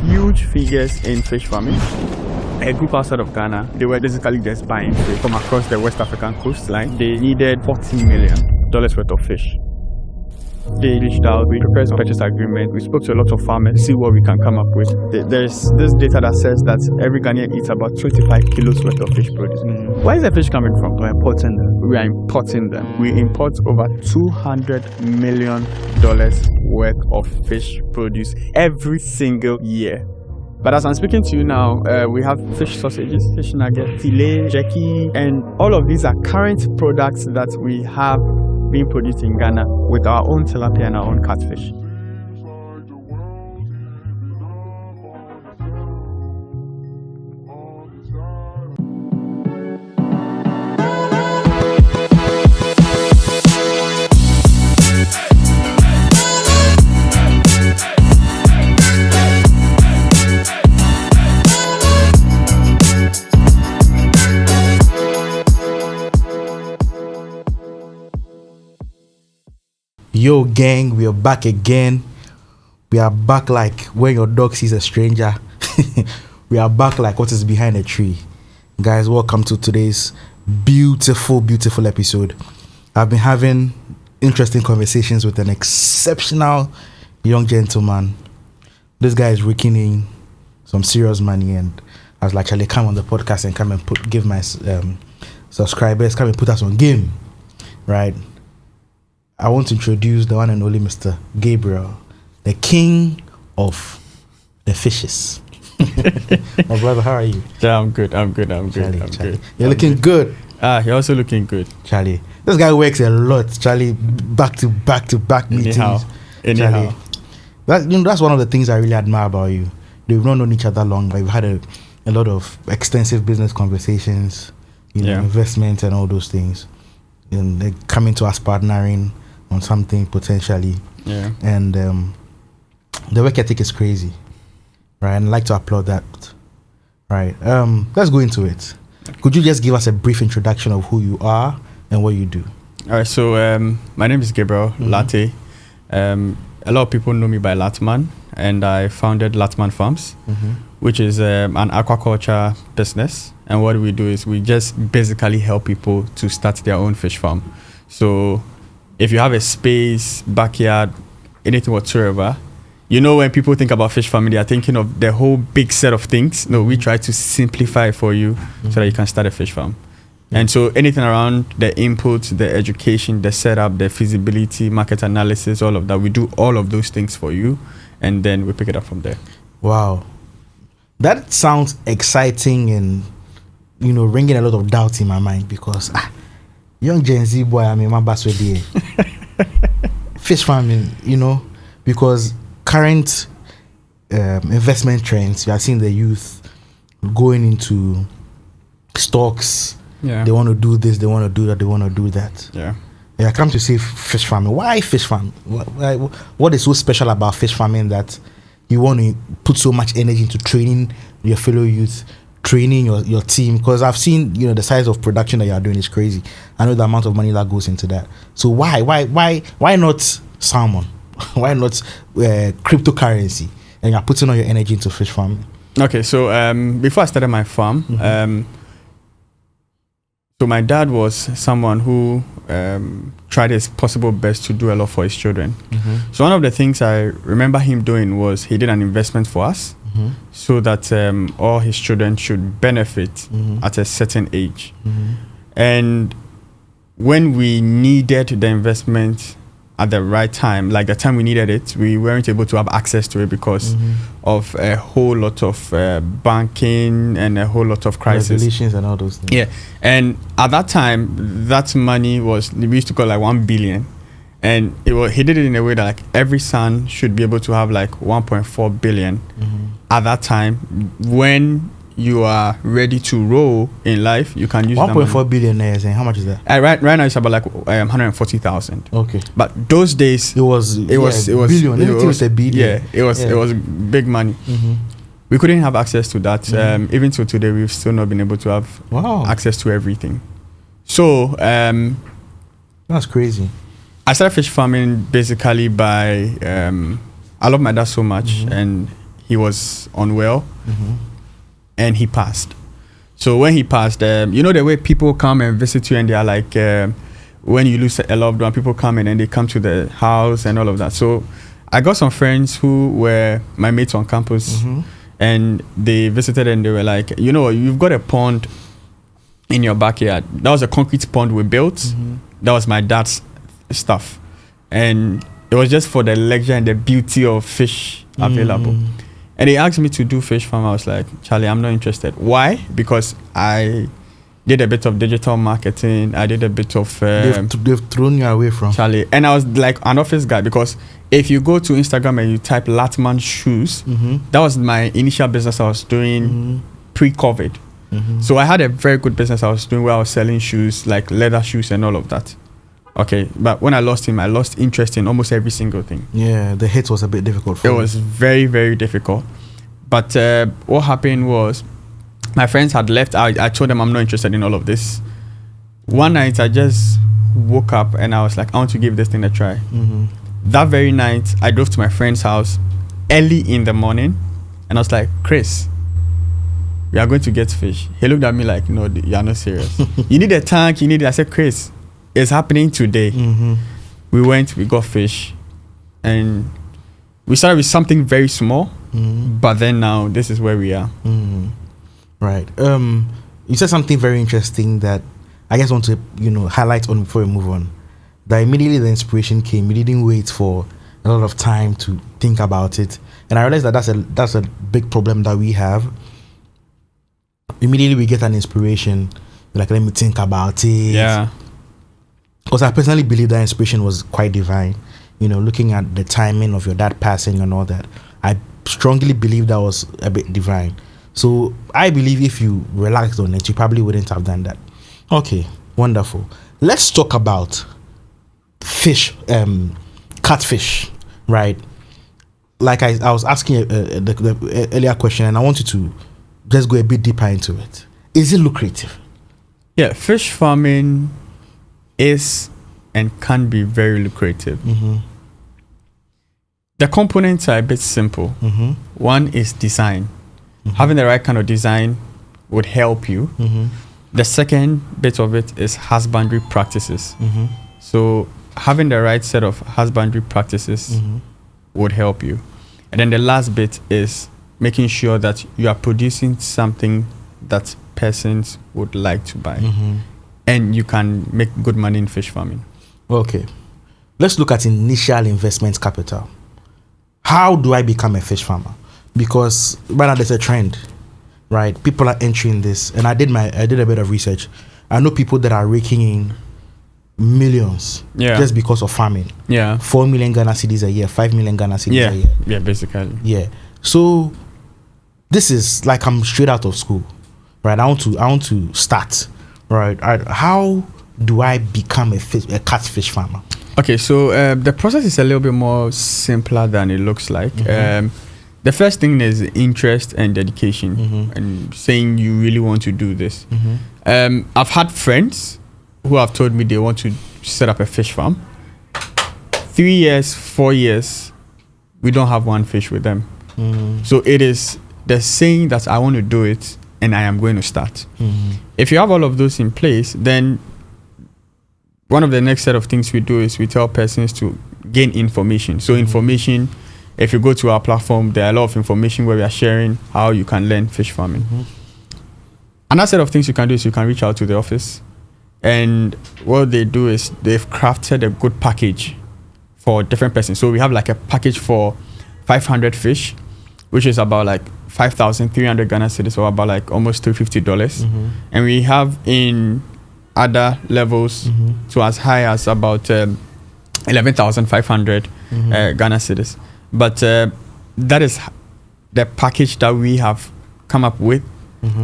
Huge figures in fish farming. A group outside of Ghana, they were basically just buying fish from across the West African coastline. They needed $40 million worth of fish. They reached out, we prepared some purchase agreement, we spoke to a lot of farmers to see what we can come up with. There's this data that says that every Ghanaian eats about 25 kilos worth of fish produce. Where is the fish coming from? We're importing them. We are importing them. We import over $200 million worth of fish produce every single year. But as I'm speaking to you now, we have fish sausages, fish nuggets, filet, jerky, and all of these are current products that we have being produced in Ghana with our own tilapia and our own catfish. Yo gang, we are back again. We are back like when your dog sees a stranger. We are back like what is behind a tree. Guys, welcome to today's beautiful episode. I've been having interesting conversations with an exceptional young gentleman. This guy is raking in some serious money, and I was like, shall I come on the podcast and come and give my subscribers, come and put us on game, right? I want to introduce the one and only Mr. Gabriel, the king of the fishes. My brother, how are you? Yeah, I'm good. Charlie. You're looking good. You're also looking good. Charlie, this guy works a lot. Charlie, back to back meetings. Anyhow. Charlie, that's one of the things I really admire about you. We've not known each other long, but we've had a lot of extensive business conversations, investments and all those things. And they're coming to us partnering on something potentially. Yeah. And the work ethic is crazy, right? And I'd like to applaud that, right? Let's go into it. Could you just give us a brief introduction of who you are and what you do? All right. So my name is Gabriel Lartey. A lot of people know me by Latman, and I founded Latman Farms, which is an aquaculture business. And what we do is we just basically help people to start their own fish farm. So if you have a space, backyard, anything whatsoever, when people think about fish farming, they are thinking of the whole big set of things. No, we try to simplify it for you so that you can start a fish farm. And so anything around the inputs, the education, the setup, the feasibility, market analysis, all of that, we do all of those things for you. And then we pick it up from there. Wow. That sounds exciting and ringing a lot of doubt in my mind because young Gen Z boy, I mean, my best way fish farming, because current investment trends, you are seeing the youth going into stocks. Yeah. They want to do this, they want to do that, they want to do that. Yeah. I come to say fish farming. Why fish farming? What is so special about fish farming that you want to put so much energy into training your fellow youth, training your team? Because I've seen the size of production that you are doing is crazy. I know the amount of money that goes into that. So why not salmon? Why not cryptocurrency? And you're putting all your energy into fish farming. Okay, so before I started my farm, so my dad was someone who tried his possible best to do a lot for his children. So one of the things I remember him doing was he did an investment for us so that all his children should benefit at a certain age. And when we needed the investment at the right time, like the time we needed it, we weren't able to have access to it because of a whole lot of banking and a whole lot of crisis. Regulations and all those things. Yeah. And at that time, that money we used to call like 1 billion. And he did it in a way that like every son should be able to have like 1.4 billion at that time. When you are ready to roll in life, you can use 1.4 billion. And how much is that? Right now it's about like 140,000. Okay. But those days it was billion. Anything was a billion. Yeah, it was big money. We couldn't have access to that. Even till today, we've still not been able to have access to everything. So that's crazy. I started fish farming basically by I love my dad so much, and he was unwell, and he passed. So when he passed, you know the way people come and visit you, and they are like, when you lose a loved one, people come in and they come to the house and all of that. So I got some friends who were my mates on campus, and they visited and they were like, you know, you've got a pond in your backyard. That was a concrete pond we built. That was my dad's stuff, and it was just for the leisure and the beauty of fish available. And they asked me to do fish farm. I was like, Charlie, I'm not interested. Why? Because I did a bit of digital marketing. I did a bit of they've thrown you away from Charlie, and I was like an office guy, because if you go to Instagram and you type Latman shoes, that was my initial business I was doing pre-COVID. So I had a very good business I was doing where I was selling shoes, like leather shoes and all of that. Okay, but when I lost him, I lost interest in almost every single thing. Yeah, the hit was a bit difficult for It you. was very, very difficult. But what happened was, my friends had left. I told them I'm not interested in all of this. One night, I just woke up and I was like, I want to give this thing a try. That very night, I drove to my friend's house early in the morning, and I was like, Chris, we are going to get fish. He looked at me like, no, you are not serious. You need a tank, you need it. I said, Chris, it's happening today. We went, we got fish, and we started with something very small, but then now this is where we are. Right. You said something very interesting that I just want to, highlight on before we move on. That immediately the inspiration came. You didn't wait for a lot of time to think about it, and I realized that that's a big problem that we have. Immediately we get an inspiration, like, let me think about it. Yeah. Because I personally believe that inspiration was quite divine. Looking at the timing of your dad passing and all that, I strongly believe that was a bit divine. So I believe if you relaxed on it, you probably wouldn't have done that. Okay, wonderful. Let's talk about fish, catfish, right? Like I was asking the earlier question, and I want you to just go a bit deeper into it. Is it lucrative? Yeah, fish farming is and can be very lucrative. The components are a bit simple. One is design. Having the right kind of design would help you. The second bit of it is husbandry practices. So having the right set of husbandry practices would help you. And then the last bit is making sure that you are producing something that persons would like to buy. And you can make good money in fish farming. Okay. Let's look at initial investment capital. How do I become a fish farmer? Because right now there's a trend, right? People are entering this, and I did a bit of research. I know people that are raking in millions just because of farming. 4 million Ghana cedis a year, 5 million Ghana cedis a year. Yeah, basically. Yeah. So this is like I'm straight out of school, right? I want to start, right? How do I become a catfish farmer? Okay, so the process is a little bit more simpler than it looks like. The first thing is interest and dedication, and saying you really want to do this. I've had friends who have told me they want to set up a fish farm. 3 years, 4 years, we don't have one fish with them. So it is the saying that I want to do it and I am going to start. If you have all of those in place, then one of the next set of things we do is we tell persons to gain information. So information, if you go to our platform, there are a lot of information where we are sharing how you can learn fish farming. Another set of things you can do is you can reach out to the office, and what they do is they've crafted a good package for different persons. So we have like a package for 500 fish, which is about like 5,300 Ghana cedis, or about like almost $350. And we have in other levels to as high as about 11,500 Ghana cedis. But that is the package that we have come up with,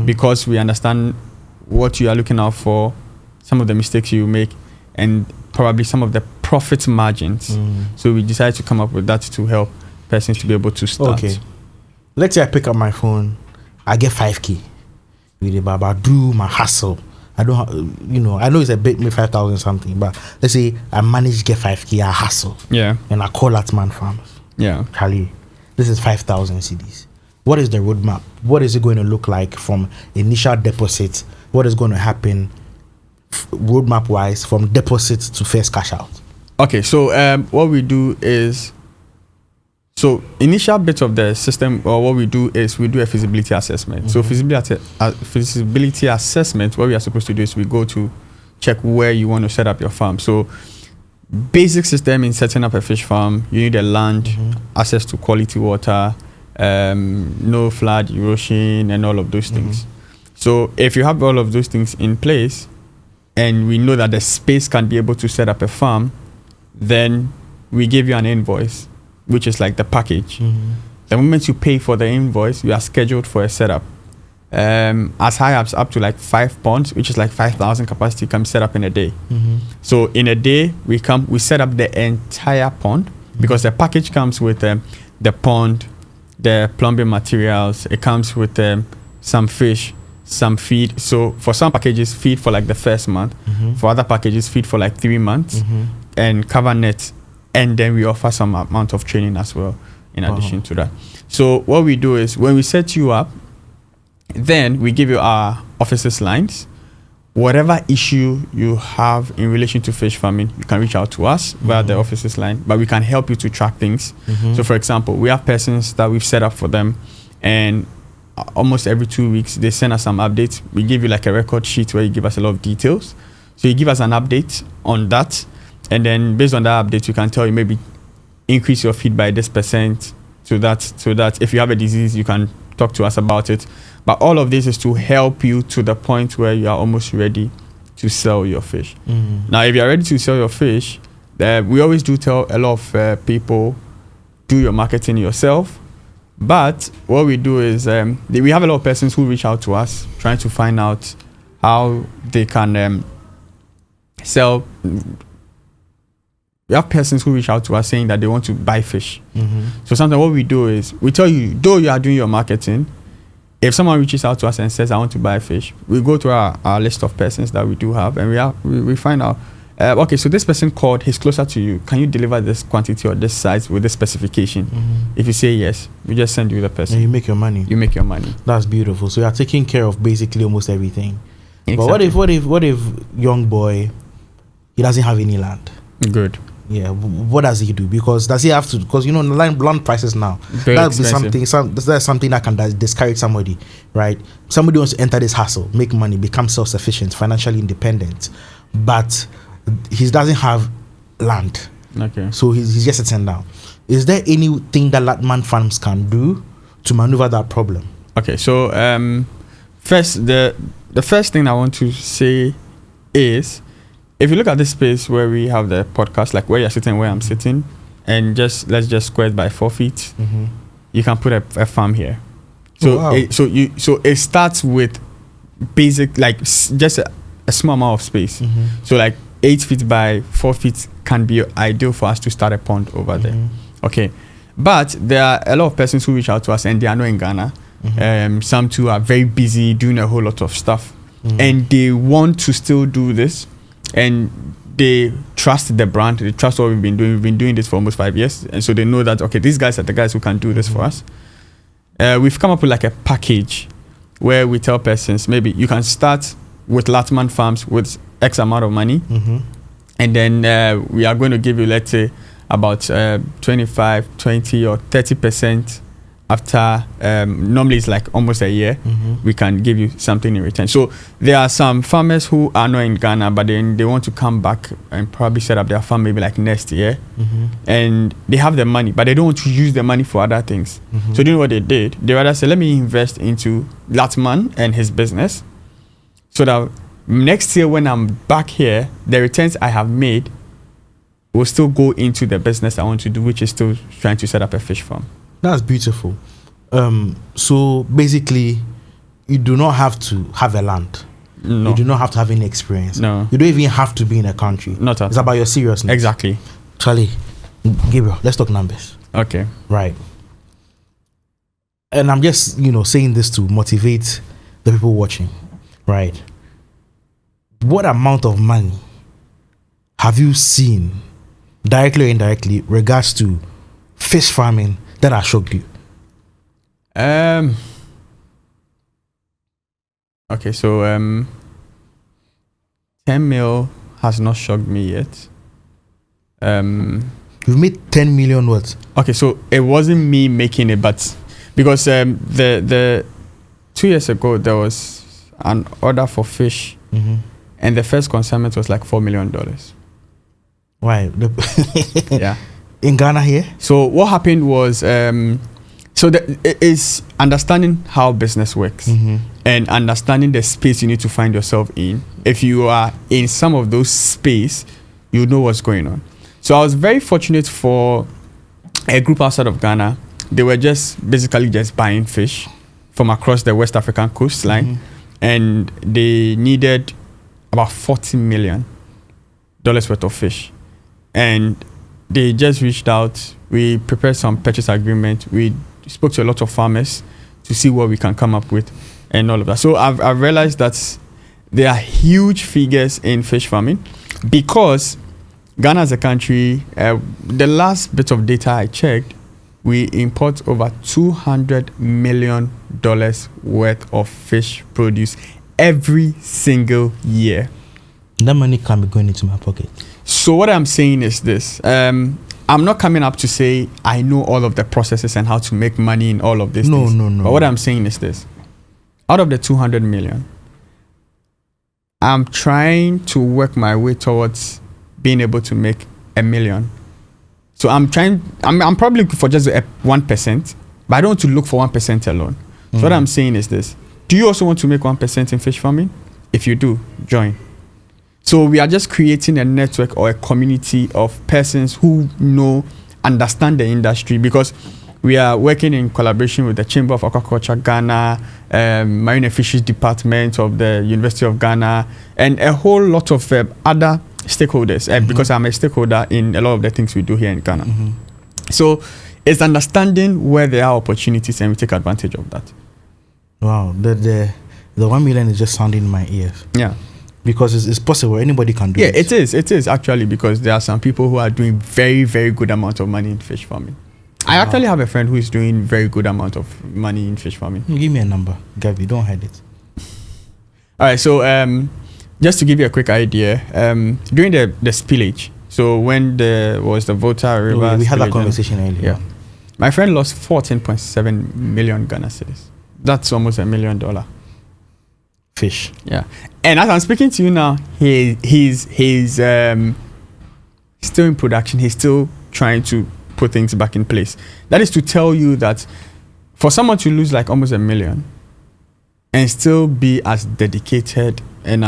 because we understand what you are looking out for, some of the mistakes you make, and probably some of the profit margins. So we decided to come up with that to help persons to be able to start. Okay. Let's say I pick up my phone, I get 5K with the Baba, do my hustle. I don't, I know it's a bit, maybe 5,000 something, but let's say I manage to get 5K, I hustle. Yeah. And I call Latman Farms. Yeah. Charlie, this is 5,000 cedis. what is the roadmap? What is it going to look like from initial deposit? What is going to happen roadmap wise from deposit to first cash out? Okay, so what we do is, so initial bit of the system, or what we do is we do a feasibility assessment. So feasibility assessment, what we are supposed to do is we go to check where you want to set up your farm. So basic system in setting up a fish farm, you need a land, access to quality water, no flood, erosion, and all of those things. So if you have all of those things in place, and we know that the space can be able to set up a farm, then we give you an invoice, which is like the package. The moment you pay for the invoice, you are scheduled for a setup. As high as up to like 5 ponds, which is like 5,000 capacity, can be set up in a day. So in a day, we set up the entire pond, because the package comes with the pond, the plumbing materials. It comes with some fish, some feed. So for some packages, feed for like the first month. For other packages, feed for like 3 months, and cover net. And then we offer some amount of training as well in addition to that. So what we do is, when we set you up, then we give you our offices lines. Whatever issue you have in relation to fish farming, you can reach out to us via the offices line, but we can help you to track things. So for example, we have persons that we've set up for them, and almost every 2 weeks they send us some updates. We give you like a record sheet where you give us a lot of details. So you give us an update on that, and then based on that update, you can tell you maybe increase your feed by this percent, so that if you have a disease, you can talk to us about it. But all of this is to help you to the point where you are almost ready to sell your fish. Now, if you are ready to sell your fish, we always do tell a lot of people, do your marketing yourself. But what we do is, we have a lot of persons who reach out to us trying to find out how they can sell. We have persons who reach out to us saying that they want to buy fish. So sometimes what we do is, we tell you, though you are doing your marketing, if someone reaches out to us and says, I want to buy fish, we go to our list of persons that we do have, and we find out, okay, so this person called, he's closer to you. Can you deliver this quantity or this size with this specification? If you say yes, we just send you the person. And you make your money. You make your money. That's beautiful. So you are taking care of basically almost everything. Exactly. But what if young boy, he doesn't have any land? Good. Yeah, what does he do? Because does he have to? Because land prices now. Very That's expensive. that's something that can discourage somebody, right? Somebody wants to enter this hustle, make money, become self-sufficient, financially independent, but he doesn't have land. Okay. So he's just sitting down. Is there anything that Latman Farms can do to maneuver that problem? Okay, so first, the first thing I want to say is, if you look at this space where we have the podcast, like where you're sitting, where I'm sitting, and let's just square it by 4 feet, you can put a farm here. So so it starts with basic, like just a small amount of space. So like 8 feet by 4 feet can be ideal for us to start a pond over there. Okay, but there are a lot of persons who reach out to us and they are not in Ghana. Some too are very busy doing a whole lot of stuff, and they want to still do this. And they trust the brand, they trust what we've been doing. We've been doing this for almost 5 years. And so they know that, okay, these guys are the guys who can do this for us. We've come up with like a package where we tell persons, maybe you can start with Latman Farms with X amount of money. And then we are going to give you, let's say, about 25, 20 or 30% after, normally it's like almost a year, we can give you something in return. So there are some farmers who are not in Ghana, but then they want to come back and probably set up their farm maybe like next year. And they have the money, but they don't want to use the money for other things. So do you know what they did? They rather say, let me invest into Latman and his business, so that next year when I'm back here, the returns I have made will still go into the business I want to do, which is still trying to set up a fish farm. That's beautiful. So basically, you do not have to have a land. No. You do not have to have any experience. No. You don't even have to be in a country. Not at all. It's about your seriousness. Exactly. Charlie, Gabriel, let's talk numbers. Okay. Right. And I'm just, saying this to motivate the people watching. Right. What amount of money have you seen, directly or indirectly, regards to fish farming that has shocked you? Okay, so 10 mil has not shocked me yet. You've made 10 million what? Okay, so it wasn't me making it, but because the 2 years ago there was an order for fish, and the first consignment was like $4 million. Why? Yeah. In Ghana here? So what happened was, so it is understanding how business works and understanding the space you need to find yourself in. If you are in some of those space, you know what's going on. So I was very fortunate for a group outside of Ghana. They were basically just buying fish from across the West African coastline, and they needed about $40 million worth of fish. And they just reached out. We prepared some purchase agreement. We spoke to a lot of farmers to see what we can come up with and all of that. So I've realized that there are huge figures in fish farming because Ghana as a country, the last bit of data I checked, we import over $200 million worth of fish produce every single year. That money can be going into my pocket. So what I'm saying is this. I'm not coming up to say I know all of the processes and how to make money in all of these things. No. But what I'm saying is this. Out of the 200 million, I'm trying to work my way towards being able to make $1 million. So I'm probably looking for just 1%, but I don't want to look for 1% alone. So what I'm saying is this. Do you also want to make 1% in fish farming? If you do, join. So we are just creating a network or a community of persons who understand the industry, because we are working in collaboration with the Chamber of Aquaculture Ghana, Marine and Fisheries Department of the University of Ghana, and a whole lot of other stakeholders, because I'm a stakeholder in a lot of the things we do here in Ghana. So it's understanding where there are opportunities and we take advantage of that. Wow, the 1 million is just sounding in my ears. Yeah. Because it's possible, anybody can do it. Yeah, it is actually, because there are some people who are doing very, very good amount of money in fish farming. I actually have a friend who is doing very good amount of money in fish farming. Give me a number, Gabi, don't hide it. All right, so just to give you a quick idea, during the spillage, so when there was the Volta River, we had that conversation earlier. Yeah, my friend lost 14.7 million Ghana cedis. That's almost $1 million. Fish. Yeah, and as I'm speaking to you now, he's still in production. He's still trying to put things back in place. That is to tell you that for someone to lose like almost $1 million and still be as dedicated and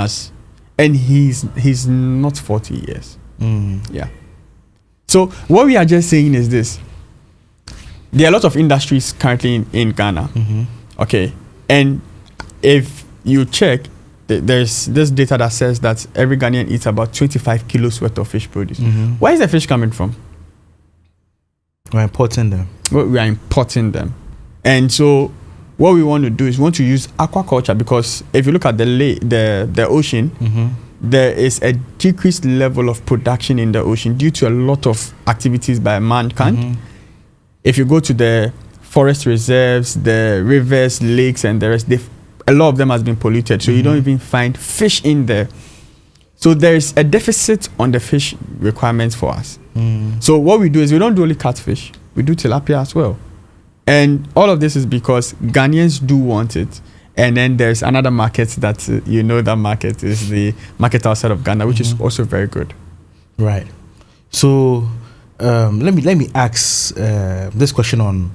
he's not 40 years. Yeah. So what we are just saying is this: there are a lot of industries currently in Ghana. Okay, and if you check, there's this data that says that every Ghanaian eats about 25 kilos worth of fish produce. Where is the fish coming from? We're importing them. Well, we are importing them. And so what we want to do is we want to use aquaculture, because if you look at the ocean, there is a decreased level of production in the ocean due to a lot of activities by mankind. If you go to the forest reserves, the rivers, lakes, and the rest, a lot of them has been polluted, so you don't even find fish in there. So there is a deficit on the fish requirements for us. So what we do is we don't do only catfish, we do tilapia as well. And all of this is because Ghanaians do want it. And then there's another market that that market is the market outside of Ghana, which is also very good. Right. So let me ask this question on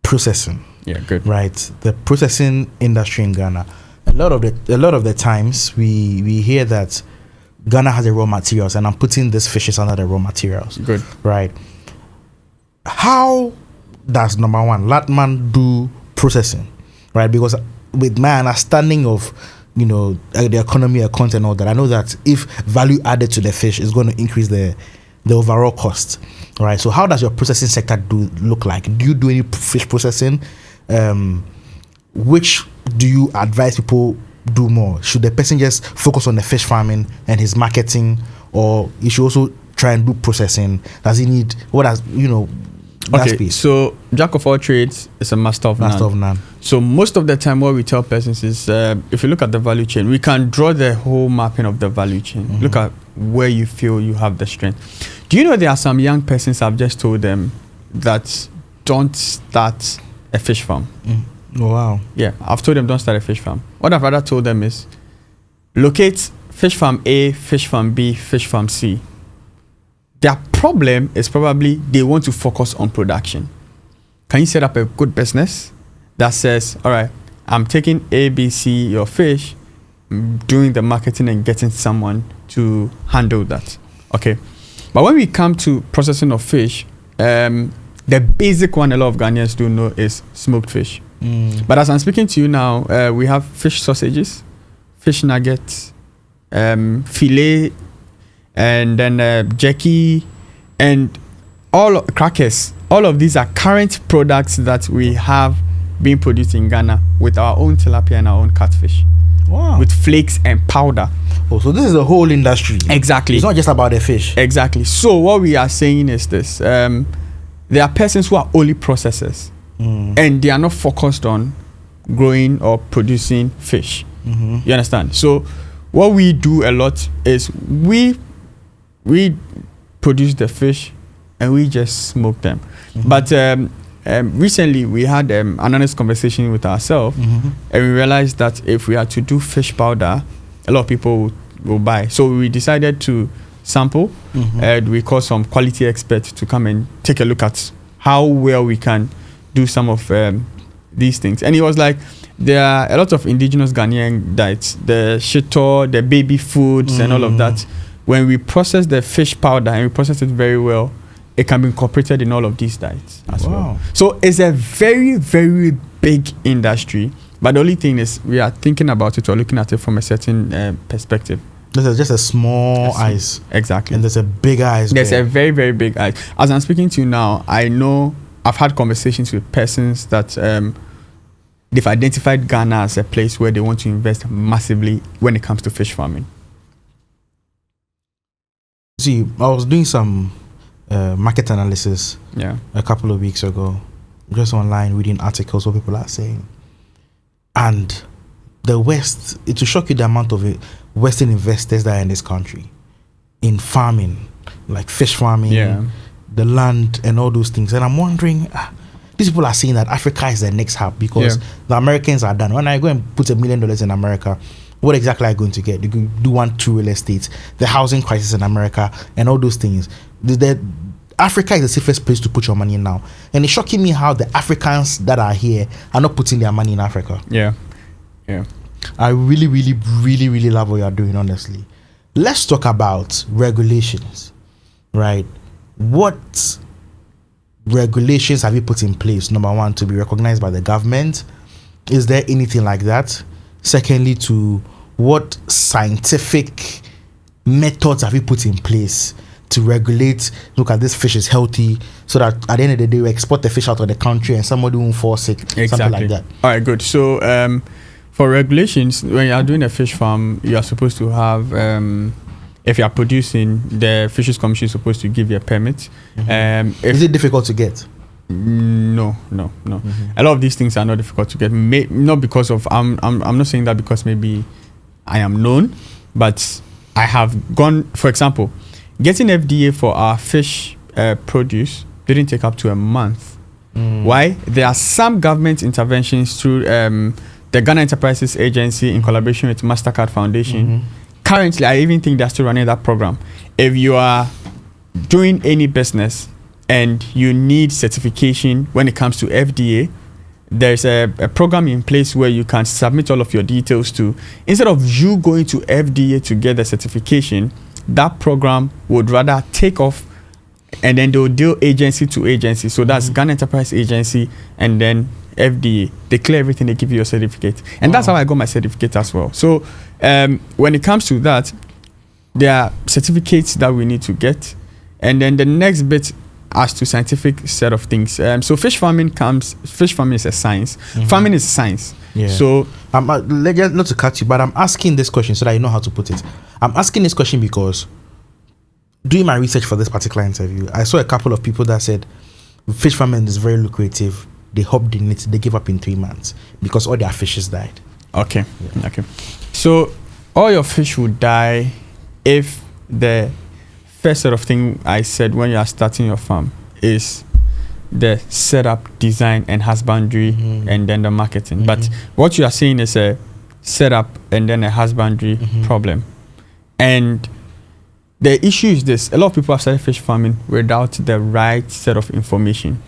processing. Yeah, good. Right, the processing industry in Ghana. A lot of the times we hear that Ghana has the raw materials, and I'm putting these fishes under the raw materials. Good. Right. How does number one Latman do processing? Right, because with my understanding of the economy, account, and all that, I know that if value added to the fish is going to increase the overall cost. Right. So how does your processing sector look like? Do you do any fish processing? Which do you advise people do more? Should the person just focus on the fish farming and his marketing, or he should also try and do processing? Does he need that Okay, space. so jack of all trades is a master of Master none. of none. So most of the time, what we tell persons is, if you look at the value chain, we can draw the whole mapping of the value chain. Look at where you feel you have the strength. Do you know there are some young persons I've just told them that don't start a fish farm? Oh, wow. Yeah, I've told them don't start a fish farm. What I've rather told them is locate fish farm A, fish farm B, fish farm C. Their problem is probably they want to focus on production. Can you set up a good business that says, all right, I'm taking A, B, C, your fish, doing the marketing and getting someone to handle that. Okay. But when we come to processing of fish, the basic one a lot of Ghanaians do know is smoked fish. But as I'm speaking to you now, we have fish sausages, fish nuggets, filet, and then jerky, and crackers. All of these are current products that we have being produced in Ghana with our own tilapia and our own catfish. Wow. With flakes and powder. Oh, so this is a whole industry. Exactly. It's not just about the fish. Exactly. So what we are saying is this. There are persons who are only processors. And they are not focused on growing or producing fish. You understand? So what we do a lot is we produce the fish and we just smoke them. But recently we had an honest conversation with ourselves, and we realized that if we are to do fish powder, a lot of people will buy. So we decided to sample, and we called some quality experts to come and take a look at how well we can do some of these things. And it was like, there are a lot of indigenous Ghanaian diets, the shito, the baby foods, and all of that. When we process the fish powder and we process it very well, it can be incorporated in all of these diets as well. So it's a very, very big industry. But the only thing is, we are thinking about it or looking at it from a certain perspective. There's just a small ice. Exactly. And there's a big ice. There's a very, very big ice. As I'm speaking to you now, I know I've had conversations with persons that they've identified Ghana as a place where they want to invest massively when it comes to fish farming. See, I was doing some market analysis a couple of weeks ago, just online reading articles what people are saying. And the West, it will shock you the amount of Western investors that are in this country in farming, like fish farming, the land and all those things. And I'm wondering, these people are saying that Africa is the next hub because the Americans are done. When I go and put $1 million in America, what exactly are you going to get? You can do 1-2 real estate, the housing crisis in America, and all those things. Africa is the safest place to put your money in now. And it's shocking me how the Africans that are here are not putting their money in Africa. I really, really, really, really love what you're doing, honestly. Let's talk about regulations, right? What regulations have you put in place, number one, to be recognized by the government? Is there anything like that? Secondly, to what scientific methods have you put in place to regulate, look at this fish is healthy, so that at the end of the day we export the fish out of the country and somebody won't fall sick, something like that? All right, good. So for regulations, when you are doing a fish farm, you are supposed to have if you are producing, the Fisheries Commission is supposed to give you a permit. Is it difficult to get? No. A lot of these things are not difficult to get. Not because of I'm not saying that because maybe I am known, but I have gone. For example, getting FDA for our fish produce didn't take up to a month. Why? There are some government interventions through the Ghana Enterprises Agency in collaboration with MasterCard Foundation. Currently, I even think they're still running that program. If you are doing any business and you need certification when it comes to FDA, there's a program in place where you can submit all of your details to. Instead of you going to FDA to get the certification, that program would rather take off and then they'll deal agency to agency. So that's Ghana Enterprise Agency and then FDA. They clear everything, they give you your certificate. And that's how I got my certificate as well. So when it comes to that, there are certificates that we need to get. And then the next bit as to scientific set of things. So fish farming is a science. Farming is science. So not to cut you, but I'm asking this question so that you know how to put it. I'm asking this question because doing my research for this particular interview, I saw a couple of people that said fish farming is very lucrative. They hopped in it. They gave up in 3 months because all their fishes died. Okay. Okay. So all your fish will die if the first sort of thing I said when you are starting your farm is the setup, design, and husbandry, and then the marketing. But what you are saying is a setup and then a husbandry problem. And the issue is this: a lot of people have started fish farming without the right set of information.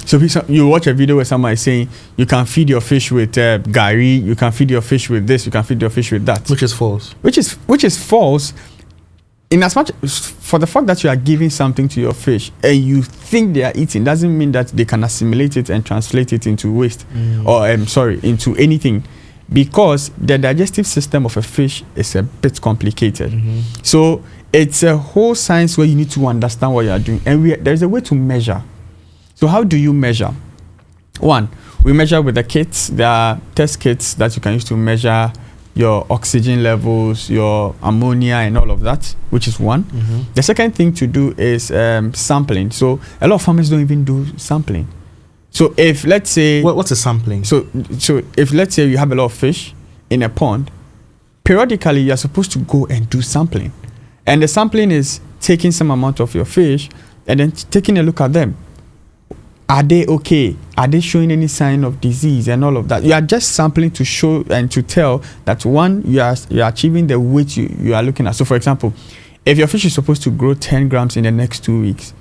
So you watch a video where someone is saying you can feed your fish with gari, you can feed your fish with this, you can feed your fish with that, Which is false. which is false. In as much for the fact that you are giving something to your fish and you think they are eating doesn't mean that they can assimilate it and translate it into waste or into anything, because the digestive system of a fish is a bit complicated. So it's a whole science where you need to understand what you are doing, and there's a way to measure. So how do you measure? One, we measure with the kits. There are test kits that you can use to measure your oxygen levels, your ammonia, and all of that, which is one. The second thing to do is sampling. So a lot of farmers don't even do sampling. So if let's say what's a sampling? So if let's say you have a lot of fish in a pond, periodically you're supposed to go and do sampling, and the sampling is taking some amount of your fish and then taking a look at them. Are they okay? Are they showing any sign of disease and all of that? You are just sampling to show and to tell that one, you are achieving the weight you are looking at. So for example, if your fish is supposed to grow 10 grams in the next 2 weeks,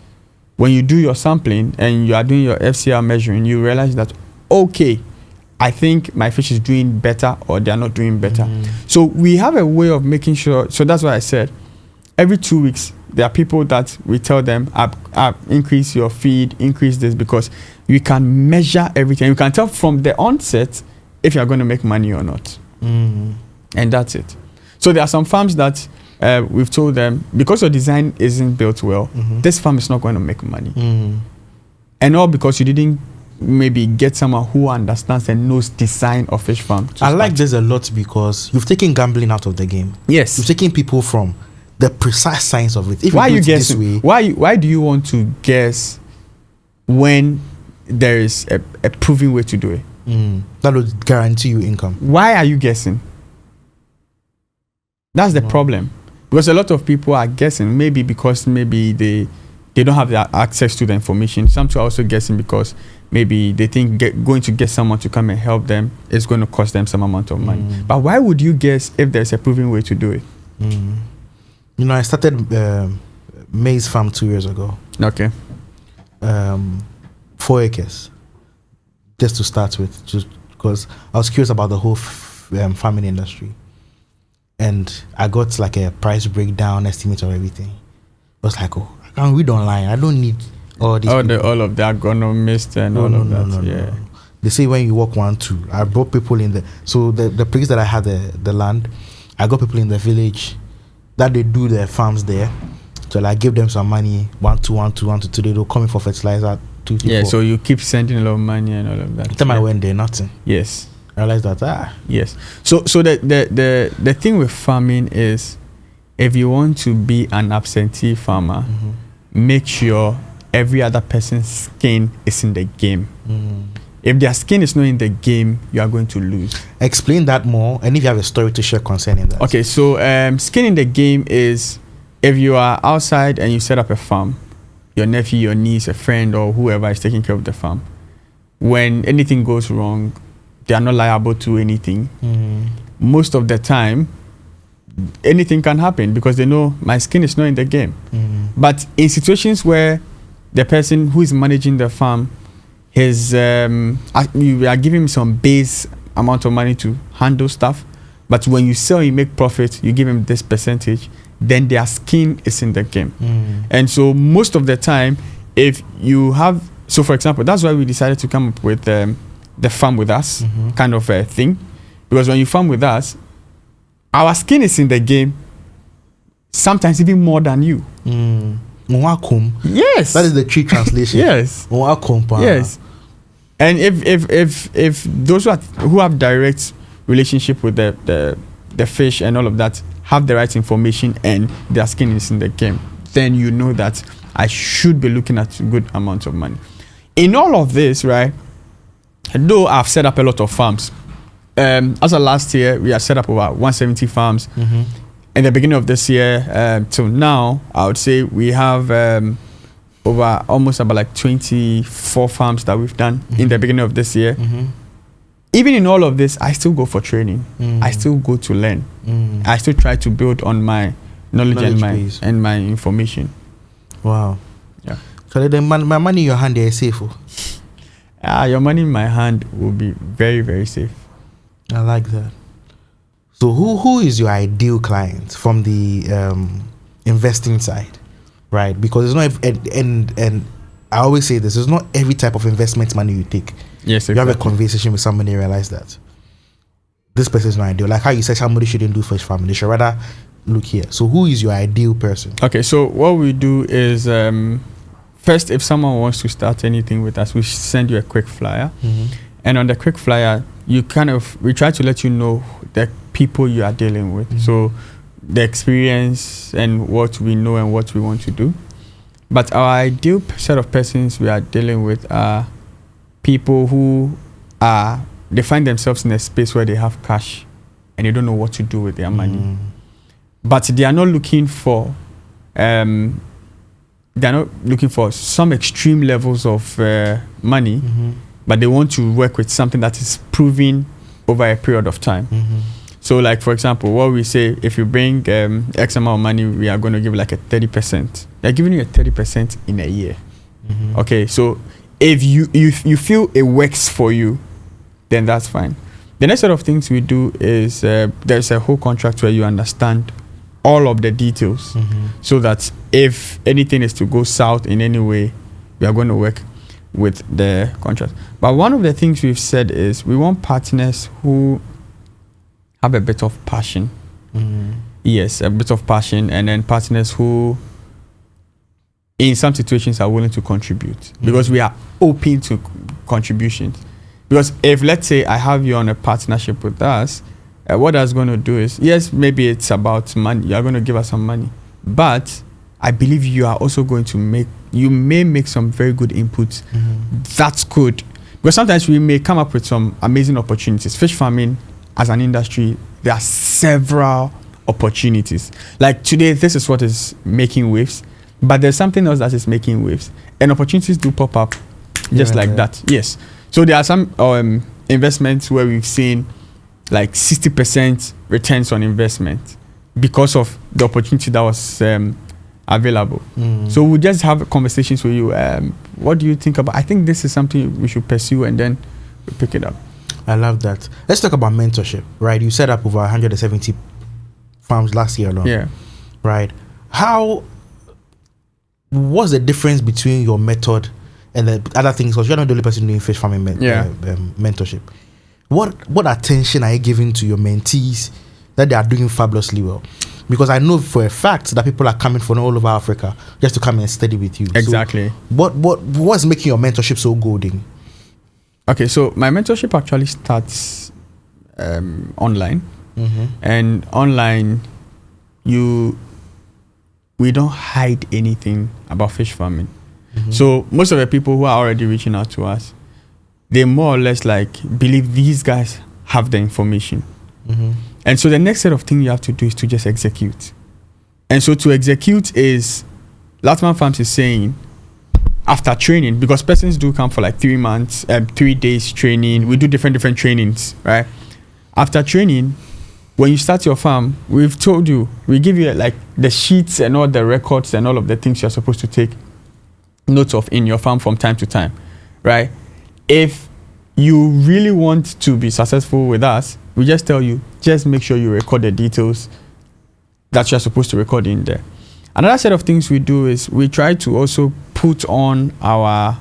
when you do your sampling and you are doing your FCR measuring, you realize that, okay, I think my fish is doing better or they are not doing better. So we have a way of making sure. So that's why I said every 2 weeks, there are people that we tell them, increase your feed, increase this, because you can measure everything. You can tell from the onset if you're going to make money or not. And that's it. So there are some farms that we've told them, because your design isn't built well, this farm is not going to make money. And all because you didn't maybe get someone who understands and knows design of fish farm. I like this a lot because you've taken gambling out of the game. Yes. You've taken people from the precise science of it. If Why you are you do it this guessing? way, Why do you want to guess when there is a proven way to do it? that will guarantee you income. Why are you guessing? That's the problem. Because a lot of people are guessing, maybe because maybe they don't have the access to the information. Some are also guessing because maybe they think going to get someone to come and help them is going to cost them some amount of money. But why would you guess if there's a proven way to do it? You know, I started maize farm 2 years ago. Okay. 4 acres, just to start with, just because I was curious about the whole farming industry, and I got like a price breakdown estimate of everything. I was like, oh, I can read online. I don't need all these. All of the agronomists and all of that. No. They say when you walk 1, 2. I brought people in so the place that I had the land, I got people in the village that they do their farms there. So I give them some money, 1, 2, 1, 2, 1, 2, 2. They don't come in for fertilizer, 2, 3, 4. So you keep sending a lot of money and all of that. The time I went there, nothing. Yes. I realized that Yes. So the thing with farming is, if you want to be an absentee farmer, make sure every other person's skin is in the game. If their skin is not in the game, you are going to lose. Explain that more, and if you have a story to share concerning that. Okay, so skin in the game is if you are outside and you set up a farm, your nephew, your niece, a friend, or whoever is taking care of the farm. When anything goes wrong, they are not liable to anything. Most of the time, anything can happen because they know my skin is not in the game. But in situations where the person who is managing the farm you are giving him some base amount of money to handle stuff, but when you sell, you make profit, you give him this percentage, then their skin is in the game. And so most of the time, if you have, so for example, that's why we decided to come up with the farm with us kind of a thing, because when you farm with us, our skin is in the game, sometimes even more than you. Yes, that is the true translation. Yes. Yes. And if those who have direct relationship with the fish and all of that have the right information and their skin is in the game, then you know that I should be looking at a good amount of money. in all of this, right, though I've set up a lot of farms, as of last year, we have set up over 170 farms. In the beginning of this year till now, I would say we have over almost about like 24 farms that we've done in the beginning of this year. Even in all of this, I still go for training. I still go to learn. I still try to build on my knowledge and my information. Wow. Yeah. So then my money in your hand is safe. Your money in my hand will be very, very safe. I like that. So who is your ideal client from the investing side, right? Because it's not and I always say this: it's not every type of investment money you take. Yes, exactly. You have a conversation with somebody and realize that this person is not ideal. Like how you said somebody shouldn't do fish farming; they should rather look here. So who is your ideal person? Okay, so what we do is first, if someone wants to start anything with us, we send you a quick flyer, and on the quick flyer, we try to let you know the people you are dealing with. So the experience and what we know and what we want to do. But our ideal set of persons we are dealing with are people who they find themselves in a space where they have cash and they don't know what to do with their money. But they are not looking for some extreme levels of money, but they want to work with something that is proven over a period of time. So like, for example, what we say, if you bring X amount of money, we are going to give like a 30%. They're giving you a 30% in a year. Okay, so if you feel it works for you, then that's fine. The next set of things we do is there's a whole contract where you understand all of the details, so that if anything is to go south in any way, we are going to work with the contract. But one of the things we've said is we want partners who have a bit of passion. Yes, a bit of passion, and then partners who in some situations are willing to contribute, because we are open to contributions. Because if, let's say, I have you on a partnership with us, what that's going to do is, yes, maybe it's about money. You are going to give us some money, but I believe you are also going to may make some very good inputs. That's good, because sometimes we may come up with some amazing opportunities. Fish farming as an industry, there are several opportunities. Like today, this is what is making waves, but there's something else that is making waves, and opportunities do pop up just like that. Yes. So there are some investments where we've seen like 60% returns on investment because of the opportunity that was available. So we'll just have conversations with you. What do you think about? I think this is something we should pursue, and then we pick it up. I love that. Let's talk about mentorship, right? You set up over 170 farms last year alone. Yeah. Right. What's the difference between your method and the other things? Because you're not the only person doing fish farming mentorship. What attention are you giving to your mentees that they are doing fabulously well? Because I know for a fact that people are coming from all over Africa just to come and study with you. Exactly. So what's making your mentorship so golden? Okay, so my mentorship actually starts online, and online we don't hide anything about fish farming. So most of the people who are already reaching out to us, they more or less like believe these guys have the information. And so the next set of things you have to do is to just execute. And so to execute is, Latman Farms is saying, after training, because persons do come for like 3 months, 3 days training, we do different trainings, right? After training, when you start your farm, we've told you, we give you like the sheets and all the records and all of the things you're supposed to take notes of in your farm from time to time, right? If you really want to be successful with us, we just tell you, just make sure you record the details that you're supposed to record in there. Another set of things we do is we try to also put on our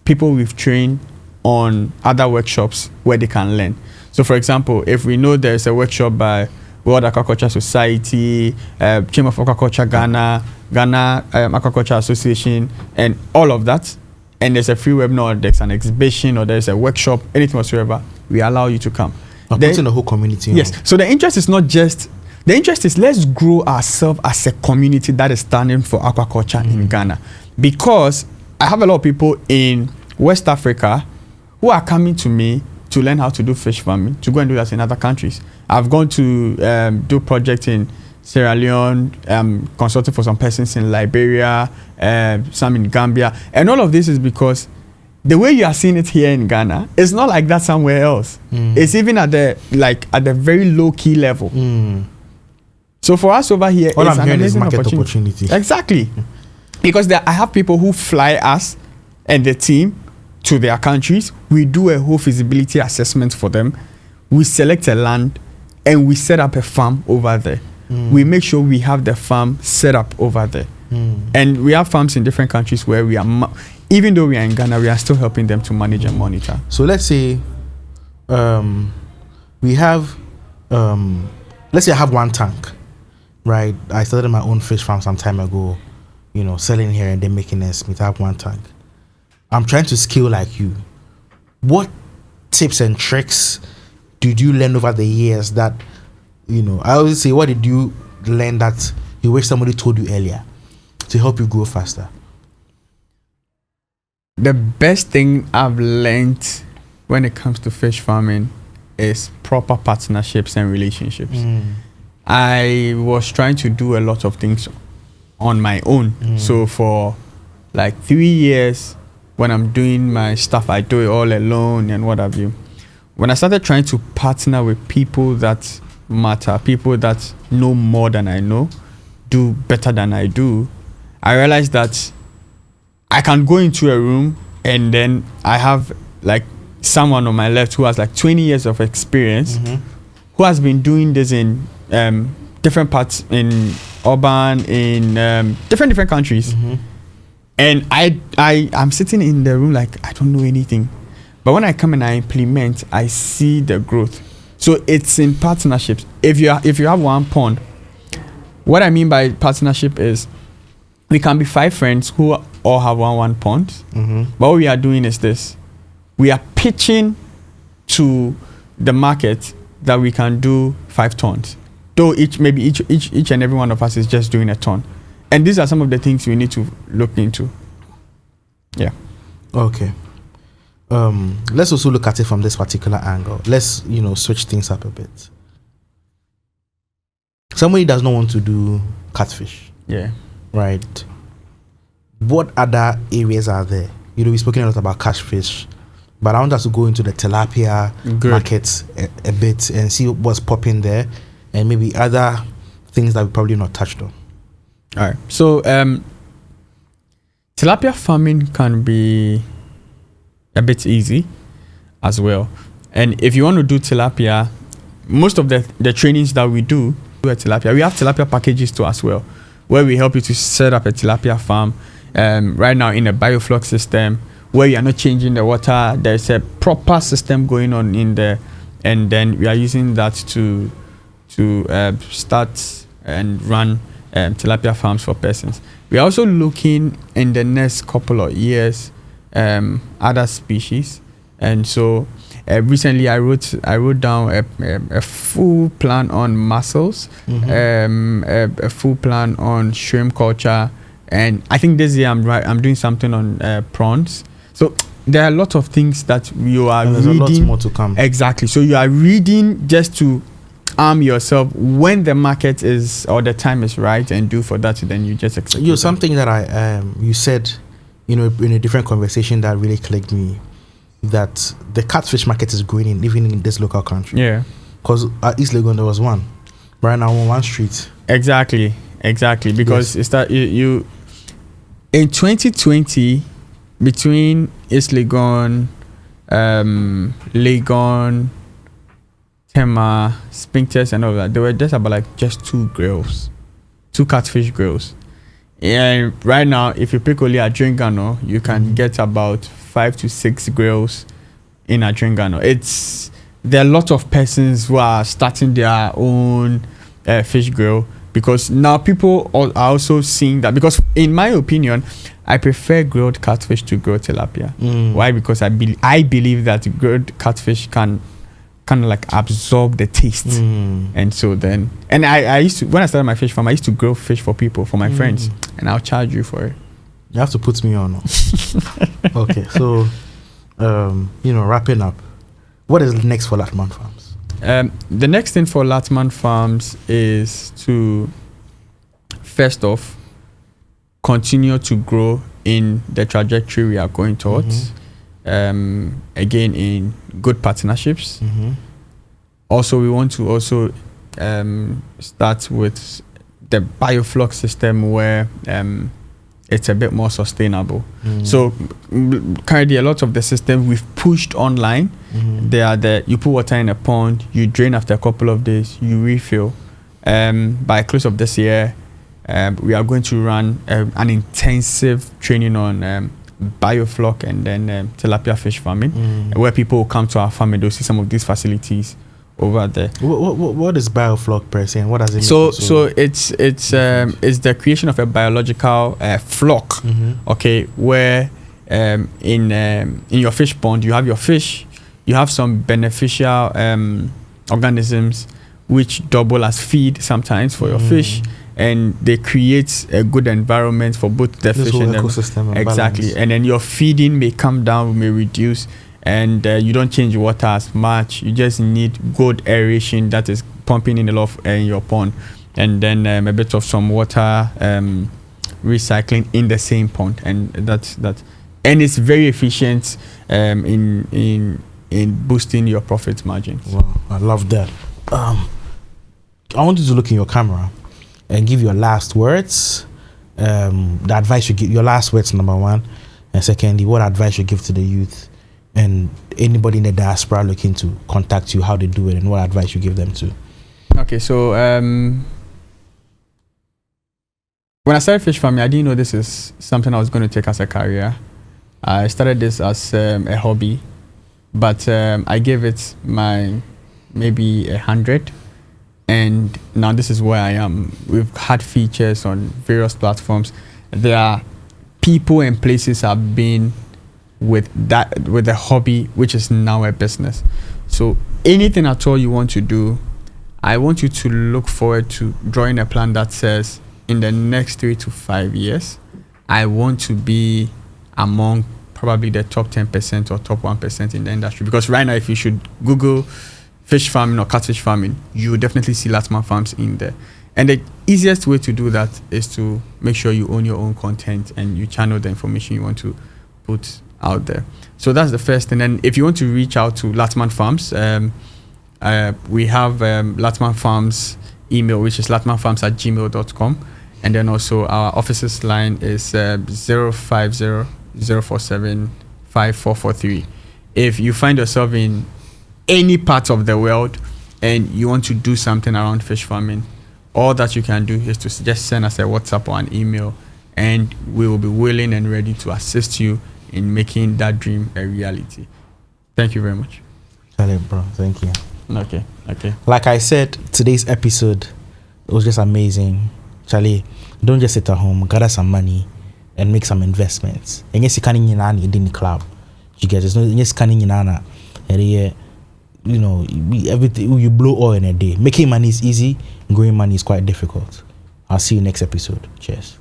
people we've trained on other workshops where they can learn. So for example, if we know there's a workshop by World Aquaculture Society, Chamber of Aquaculture Ghana, Aquaculture Association, and all of that, and there's a free webinar, or there's an exhibition, or there's a workshop, anything whatsoever, we allow you to come. Putting the whole community. Yes. So the interest is not just, the interest is let's grow ourselves as a community that is standing for aquaculture in Ghana. Because I have a lot of people in West Africa who are coming to me to learn how to do fish farming, to go and do that in other countries. I've gone to do projects in Sierra Leone, consulting for some persons in Liberia, some in Gambia. And all of this is because the way you are seeing it here in Ghana, it's not like that somewhere else. It's even at the very low key level. So for us over here, all it's I'm an hearing is amazing market opportunity. Exactly. Because I have people who fly us and the team to their countries. We do a whole feasibility assessment for them. We select a land and we set up a farm over there. We make sure we have the farm set up over there. And we have farms in different countries where we are, even though we are in Ghana, we are still helping them to manage and monitor. So let's say we have, let's say I have one tank, right? I started my own fish farm some time ago, you know, selling here and then making ends meet. I have one tank. I'm trying to scale like you. What tips and tricks did you learn over the years that, you know, I always say, what did you learn that you wish somebody told you earlier to help you grow faster? The best thing I've learned when it comes to fish farming is proper partnerships and relationships. I was trying to do a lot of things on my own. So for like 3 years, when I'm doing my stuff, I do it all alone and what have you. When I started trying to partner with people that matter, people that know more than I know, do better than I do, I realized that I can go into a room and then I have like someone on my left who has like 20 years of experience, who has been doing this in different parts, in urban, in different countries. And I'm sitting in the room like I don't know anything. But when I come and I implement, I see the growth. So it's in partnerships. If you have one pond, what I mean by partnership is we can be 5 friends who all have one pond. But what we are doing is this. We are pitching to the market that we can do 5 tons. Though each and every one of us is just doing a ton. And these are some of the things we need to look into. Yeah. Okay. Let's also look at it from this particular angle. Let's, you know, switch things up a bit. Somebody does not want to do catfish. Yeah. Right. What other areas are there? You know, we've spoken a lot about catfish, but I want us to go into the tilapia markets a bit and see what's popping there, and maybe other things that we probably not touched on. All right. So tilapia farming can be a bit easy as well. And if you want to do tilapia, most of the trainings that we do at tilapia, we have tilapia packages too as well, where we help you to set up a tilapia farm right now in a bioflux system where you are not changing the water. There's a proper system going on in there, and then we are using that to start and run tilapia farms for persons. We are also looking in the next couple of years other species, and so recently I wrote down a full plan on mussels, a full plan on shrimp culture, and I think this year I'm doing something on prawns. So there are a lot of things that you are reading. There's a lot more to come. Exactly. So you are reading just to arm yourself when the market is or the time is right, and do for that, then you just execute. You know, something that I you said, you know, in a different conversation that really clicked me, that the catfish market is growing even in this local country. Yeah. Because at East Legon there was one. Right now on one street. Exactly. Because it's that you in 2020 between East Legon, Legon, Tema, Spinkters and all that, there were just about like just 2 catfish grills. And right now, if you pick only Adringano, you can get about 5 to 6 grills in Adringano. There are a lot of persons who are starting their own fish grill, because now people are also seeing that. Because in my opinion, I prefer grilled catfish to grilled tilapia. Why? Because I believe that grilled catfish can kind of like absorb the taste. And so then, and I used to, when I started my fish farm, I used to grill fish for people, for my friends, and I'll charge you for it. You have to put me on. Okay, so wrapping up, what is next for Latman Farms? The next thing for Latman Farms is to, first off, continue to grow in the trajectory we are going towards. Again, in good partnerships. Also, we want to start with the biofloc system where it's a bit more sustainable. So currently, a lot of the systems we've pushed online. They are you put water in a pond, you drain after a couple of days, you refill. By close of this year, we are going to run an intensive training on biofloc and then tilapia fish farming, where people will come to our farm and they'll see some of these facilities over there. What is biofloc per se, and what does it mean? So it's the creation of a biological flock, okay, where in your fish pond you have your fish, you have some beneficial organisms which double as feed sometimes for your fish, and they create a good environment for both the fish and the ecosystem. Exactly, balance. and then your feeding may come down, may reduce, and you don't change water as much. You just need good aeration that is pumping in a lot in your pond, and then a bit of some water recycling in the same pond, and that's that. And it's very efficient in boosting your profit margins. Wow, I love that. I want you to look in your camera and give your last words. The advice you give, your last words, number one, and secondly, what advice you give to the youth and anybody in the diaspora looking to contact you, how they do it, and what advice you give them to. Okay, so when I started fish farming, I didn't know this is something I was going to take as a career. I started this as a hobby, but I gave it my maybe 100, and now this is where I am. We've had features on various platforms. There are people and places I've been with the hobby, which is now a business. So anything at all you want to do, I want you to look forward to drawing a plan that says, in the next 3 to 5 years, I want to be among probably the top 10% or top 1% in the industry. Because right now, if you should Google fish farming or catfish farming, you will definitely see Latman Farms in there. And the easiest way to do that is to make sure you own your own content and you channel the information you want to put out there. So that's the first. And then if you want to reach out to Latman Farms, we have Latman Farms email, which is latmanfarms@gmail.com. And then also our office's line is 050-047-5443. If you find yourself in any part of the world and you want to do something around fish farming, all that you can do is to just send us a WhatsApp or an email, and we will be willing and ready to assist you in making that dream a reality. Thank you very much. Charlie, bro, thank you. Okay. Like I said, today's episode, it was just amazing. Charlie, don't just sit at home, gather some money and make some investments. And yes, you can't in the club. You get it. Yes, can't everything you blow all in a day. Making money is easy, growing money is quite difficult. I'll see you next episode. Cheers.